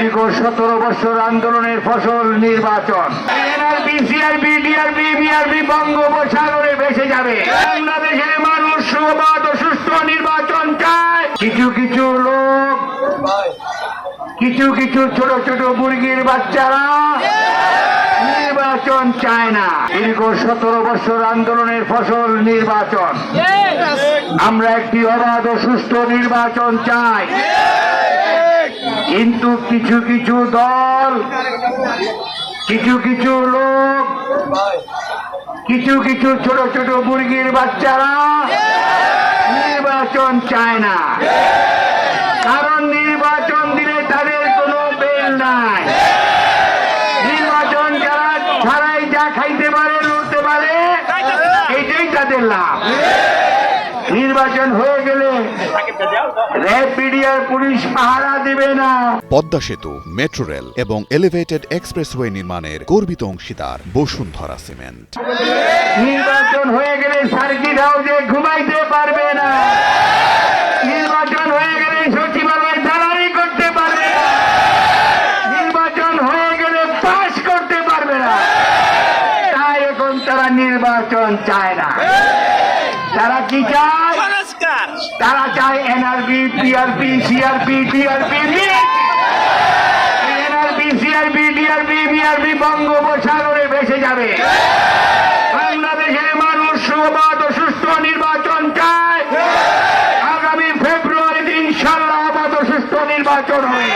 দীর্ঘ 17 বছর আন্দোলনের ফসল নির্বাচন। এনআরবি, সিআরবি, ডিআরবি, বিআরবি বঙ্গোপসাগরে ভেসে যাবে। বাংলাদেশের মানুষ সুবাদ ও সুস্থ নির্বাচন চায়। কিছু কিছু লোক, কিছু ছোট ছোট মুরগির বাচ্চারা নির্বাচন চায় না। দীর্ঘ 17 বছর আন্দোলনের ফসল নির্বাচন। আমরা একটি অবাধ ও সুষ্ঠু নির্বাচন চাই, কিন্তু কিছু দল, কিছু লোক, কিছু ছোট ছোট মুরগির বাচ্চারা নির্বাচন চায় না। কারণ নির্বাচন দিলে তাদের কোনো বেল নাই। নির্বাচন যারা ছাড়াই যা খাইতে পারে, লড়তে পারে, এটাই তাদের লাভ। নির্বাচন হয়ে গেলে র্যাব, বিডিআর, পুলিশ পাহারা দিবে না। পদ্মা সেতু, মেট্রো রেল এবং এলিভেটেড এক্সপ্রেসওয়ে নির্মাণের গর্বিত অংশীদার বসুন্ধরা সিমেন্ট। নির্বাচন হয়ে গেলে সার্কিট হাউসে ঘুমাইতে পারবে না। নির্বাচন হয়ে গেলে সচিবালয় দালালি করতে পারবে না। নির্বাচন হয়ে গেলে পাস করতে পারবে না। তাই এখন তারা নির্বাচন চায় না। তারা কি চায়? তারা চায় NRB, PRP, CRP, DRP. NRB, CRP, DRB, BRB বঙ্গোপসাগরে ভেসে যাবে। বাংলাদেশের মানুষ সুবাদ ও সুস্থ নির্বাচন চায়। আগামী ফেব্রুয়ারিতে ইনশাআল্লাহ অবাধ ও সুস্থ নির্বাচন হবে।